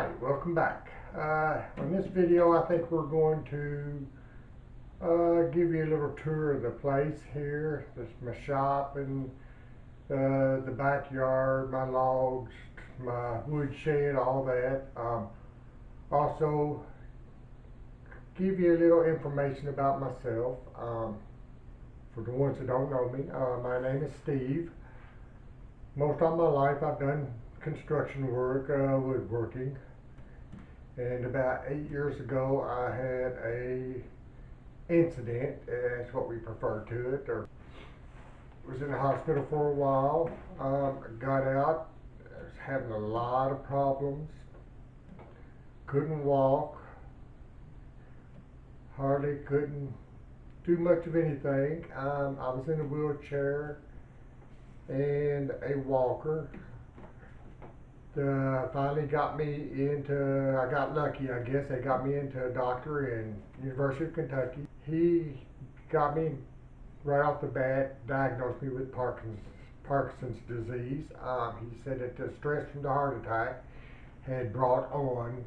Hi, welcome back. On this video I think we're going to give you a little tour of the place here. This is my shop and the backyard, my logs, my wood shed, all that. Also give you a little information about myself. For the ones that don't know me, my name is Steve. Most of my life I've done construction work, woodworking, and about 8 years ago I had a incident, that's what we prefer to it, or was in the hospital for a while. Got out, I was having a lot of problems, couldn't walk, hardly couldn't do much of anything. I was in a wheelchair and a walker. Finally got me into, I got lucky I guess, they got me into a doctor in University of Kentucky. He got me right off the bat, diagnosed me with Parkinson's disease. He said that the stress from the heart attack had brought on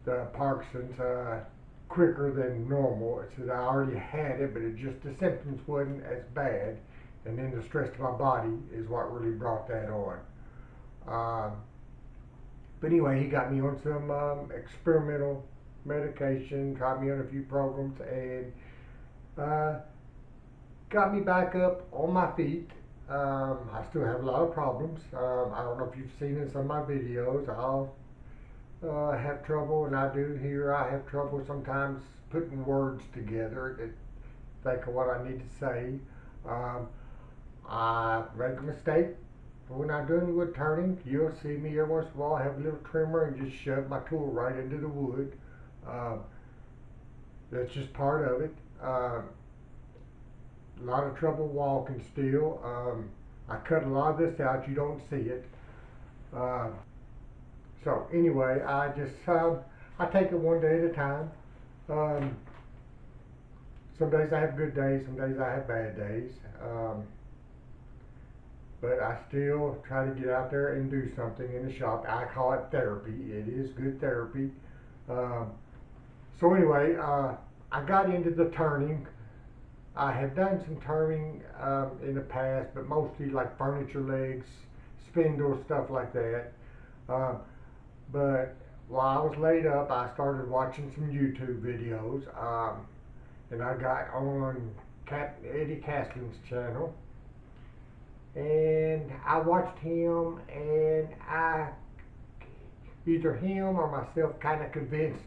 the Parkinson's quicker than normal. It said I already had it, but it just, the symptoms wasn't as bad. And then the stress to my body is what really brought that on. But anyway, he got me on some experimental medication, tried me on a few programs, and got me back up on my feet. I still have a lot of problems. I don't know if you've seen in some of my videos, I'll have trouble, and I do here, I have trouble sometimes putting words together to think of what I need to say. I make a mistake when I'm doing wood turning. You'll see me every once in a while have a little trimmer and just shove my tool right into the wood. That's just part of it. A lot of trouble walking still. I cut a lot of this out, you don't see it. So anyway, I just I take it one day at a time. Some days I have good days, some days I have bad days. But I still try to get out there and do something in the shop. I call it therapy. It is good therapy. So anyway, I got into the turning. I have done some turning in the past, but mostly like furniture legs, spindles, stuff like that. But while I was laid up, I started watching some YouTube videos. And I got on Eddie Castling's channel. And I watched him, and either him or myself kind of convinced,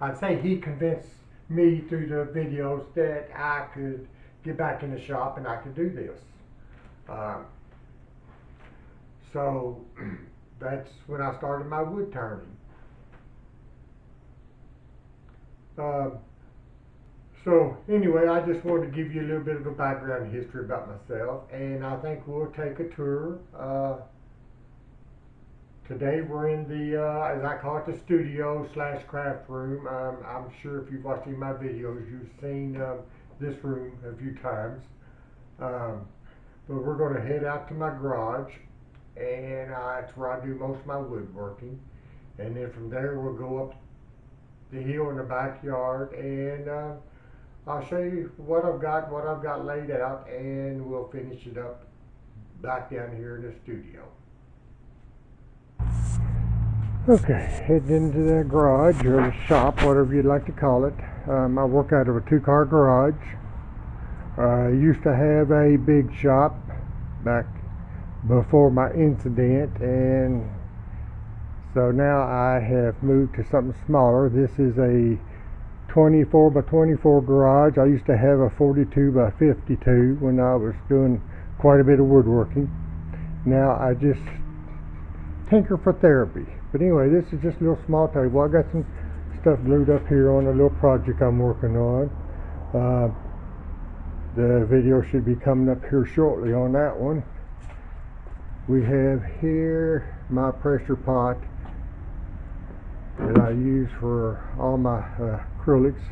I'd say he convinced me through the videos that I could get back in the shop and I could do this. So that's when I started my wood turning. So anyway, I just wanted to give you a little bit of a background history about myself, and I think we'll take a tour. Today we're in the, as I call it, the studio / craft room. I'm sure if you've watched any of my videos, you've seen this room a few times. But we're going to head out to my garage, and it's where I do most of my woodworking. And then from there we'll go up the hill in the backyard, and I'll show you what I've got laid out, and we'll finish it up back down here in the studio. Okay, heading into the garage or the shop, whatever you'd like to call it. I work out of a 2-car garage. I used to have a big shop back before my incident, and so now I have moved to something smaller. This is a 24 by 24 garage. I used to have a 42 by 52 when I was doing quite a bit of woodworking. Now I just tinker for therapy. But anyway, this is just a little small table. I got some stuff glued up here on a little project I'm working on. The video should be coming up here shortly on that one. We have here my pressure pot that I use for all my acrylics.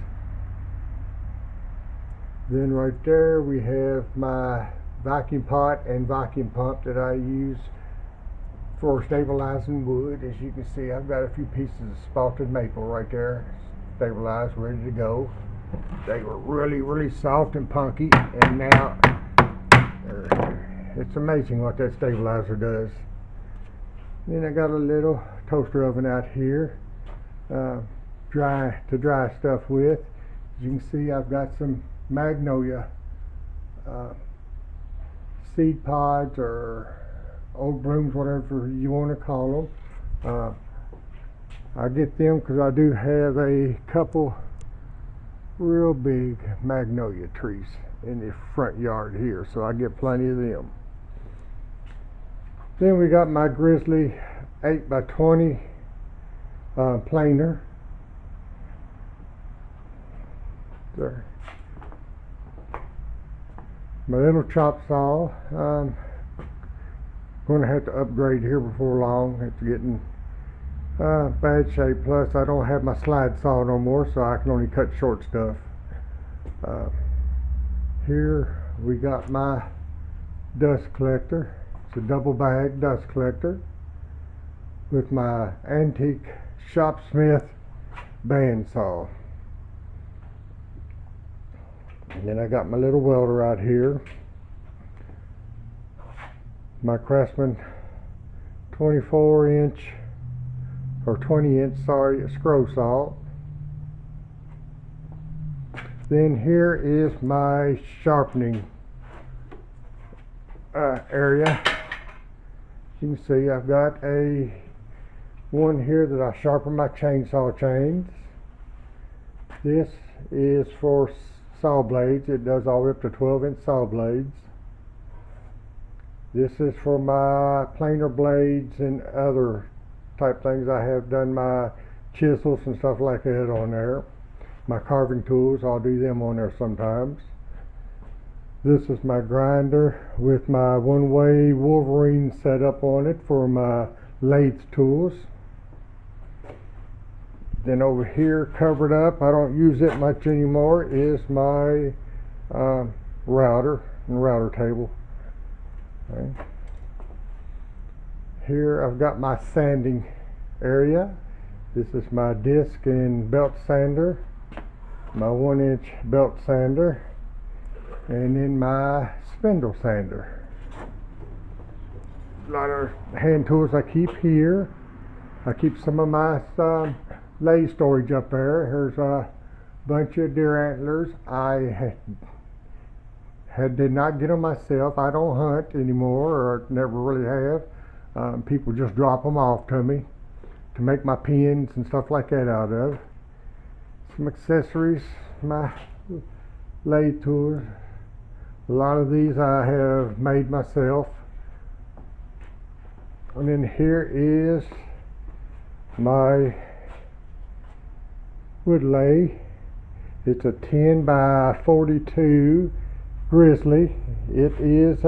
Then right there we have my vacuum pot and vacuum pump that I use for stabilizing wood. As you can see, I've got a few pieces of spalted maple right there, stabilized, ready to go. They were really soft and punky, and now it's amazing what that stabilizer does. Then I got a little toaster oven out here, to dry stuff with. As you can see, I've got some magnolia seed pods or old blooms, whatever you want to call them. I get them because I do have a couple real big magnolia trees in the front yard here, so I get plenty of them. Then we got my Grizzly 8x20 planer. There. My little chop saw. Going to have to upgrade here before long. It's getting bad shape. Plus, I don't have my slide saw no more, so I can only cut short stuff. Here we got my dust collector. It's a double bag dust collector with my antique Shopsmith bandsaw. And then I got my little welder out here, my Craftsman 24-inch or 20-inch, scroll saw. Then here is my sharpening area. You can see I've got a one here that I sharpen my chainsaw chains. This is for saw blades. It does all the way up to 12-inch saw blades. This is for my planer blades and other type things. I have done my chisels and stuff like that on there. My carving tools, I'll do them on there sometimes. This is my grinder with my one-way Wolverine set up on it for my lathe tools. Then over here, covered up, I don't use it much anymore, is my router and router table. Okay. Here I've got my sanding area. This is my disc and belt sander, my 1-inch belt sander, and then my spindle sander. A lot of hand tools I keep here. I keep some of my lathe storage up there. Here's a bunch of deer antlers. I did not get them myself. I don't hunt anymore, or never really have. People just drop them off to me to make my pins and stuff like that out of. Some accessories, my lathe tools. A lot of these I have made myself. And then here is my wood lathe. It's a 10 by 42 Grizzly. It is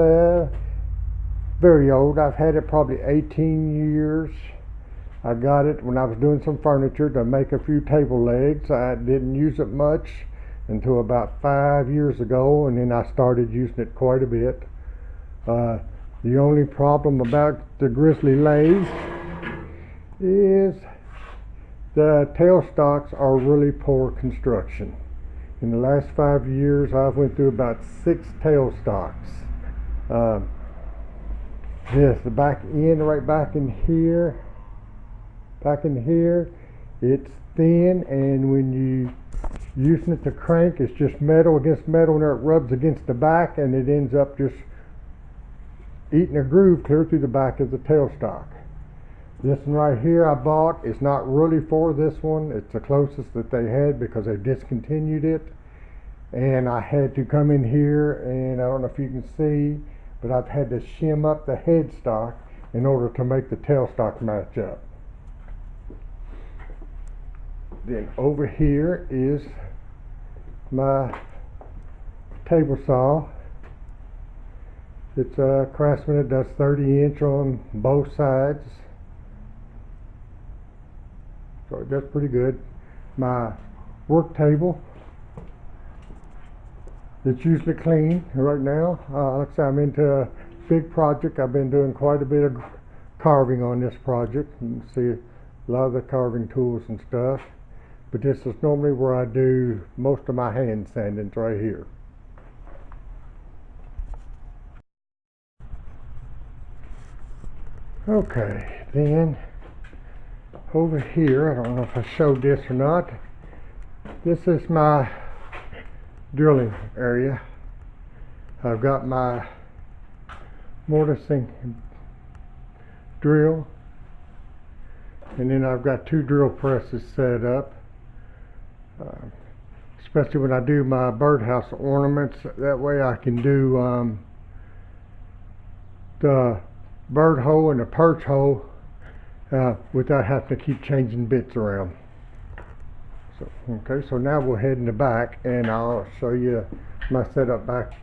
very old. I've had it probably 18 years. I got it when I was doing some furniture to make a few table legs. I didn't use it much until about 5 years ago, and then I started using it quite a bit. The only problem about the Grizzly lathe is the tailstocks are really poor construction. In the last 5 years, I've went through about 6 tailstocks. The back end, right back in here, it's thin, and when you using it to crank, it's just metal against metal, and it rubs against the back, and it ends up just eating a groove clear through the back of the tailstock. This one right here I bought. It's not really for this one. It's the closest that they had because they discontinued it. And I had to come in here, and I don't know if you can see, but I've had to shim up the headstock in order to make the tailstock match up. Then over here is my table saw. It's a Craftsman. It does 30-inch on both sides. So it does pretty good. My work table, it's usually clean right now. Like I said, I'm into a big project. I've been doing quite a bit of carving on this project. You can see a lot of the carving tools and stuff. But this is normally where I do most of my hand sandings, right here. Okay, then over here, I don't know if I showed this or not. This is my drilling area. I've got my mortising drill, and then I've got 2 drill presses set up. Especially when I do my birdhouse ornaments, that way I can do the bird hole and the perch hole without having to keep changing bits around. So, okay, so now we'll head in the back and I'll show you my setup back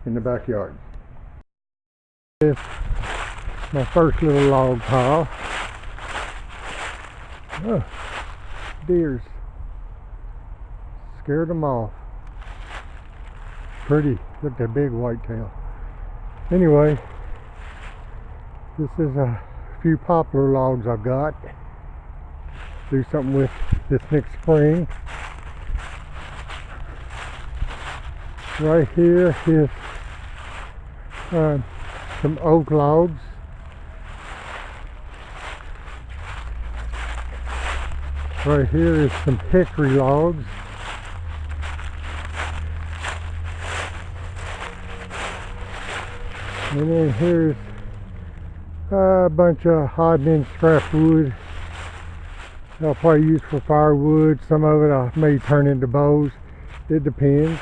in the backyard. This is my first little log pile. Oh, deers. Scared them off. Pretty. Look at that big whitetail. Anyway, this is a few poplar logs I've got. Do something with this next spring. Right here is some oak logs. Right here is some hickory logs. And then here's a bunch of odd and end scrap wood I'll probably use for firewood. Some of it I may turn into bows. It depends.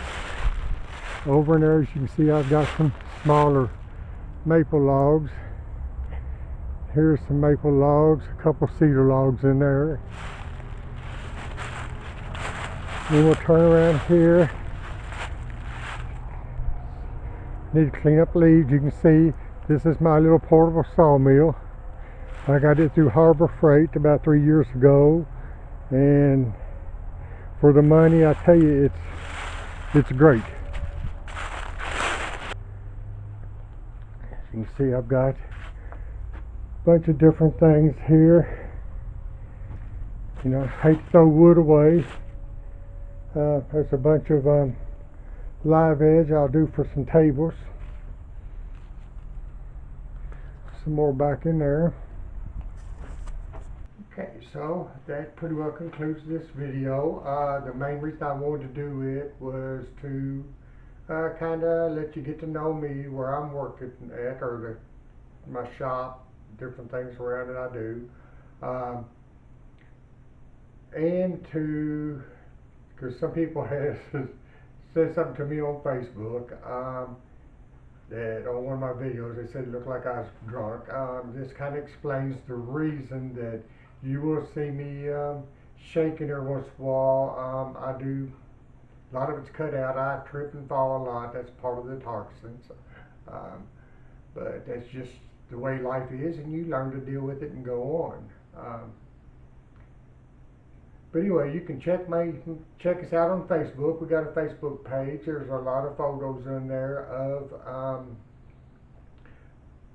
Over in there, as you can see, I've got some smaller maple logs. Here's some maple logs, a couple cedar logs in there. Then we'll turn around here. Need to clean up leaves. You can see this is my little portable sawmill. I got it through Harbor Freight about 3 years ago, and for the money, I tell you, it's great. As you can see, I've got a bunch of different things here. You know, I hate to throw wood away. There's a bunch of live edge I'll do for some tables. Some more back in there. Okay, so that pretty well concludes this video. The main reason I wanted to do it was to kind of let you get to know me, where I'm working at, or my shop, different things around that I do. And to, because some people have said something to me on Facebook, that on one of my videos they said it looked like I was drunk. This kind of explains the reason that you will see me shaking every once in a while. I do, a lot of it's cut out. I trip and fall a lot. That's part of the toxins. But that's just the way life is, and you learn to deal with it and go on. But anyway, you can check us out on Facebook. We got a Facebook page. There's a lot of photos in there of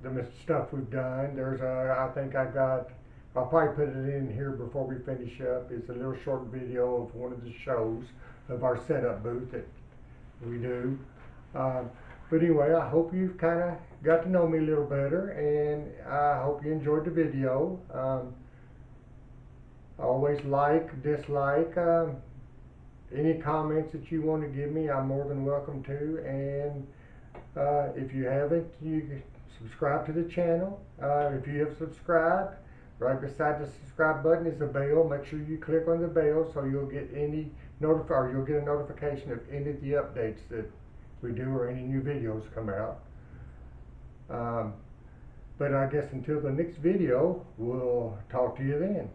the stuff we've done. There's I think I'll probably put it in here before we finish up. It's a little short video of one of the shows of our setup booth that we do. But anyway, I hope you've kind of got to know me a little better, and I hope you enjoyed the video. Always like, dislike, any comments that you want to give me, I'm more than welcome to. And if you haven't, you can subscribe to the channel. If you have subscribed, right beside the subscribe button is a bell. Make sure you click on the bell so you'll get you'll get a notification of any of the updates that we do or any new videos come out. But I guess until the next video, we'll talk to you then.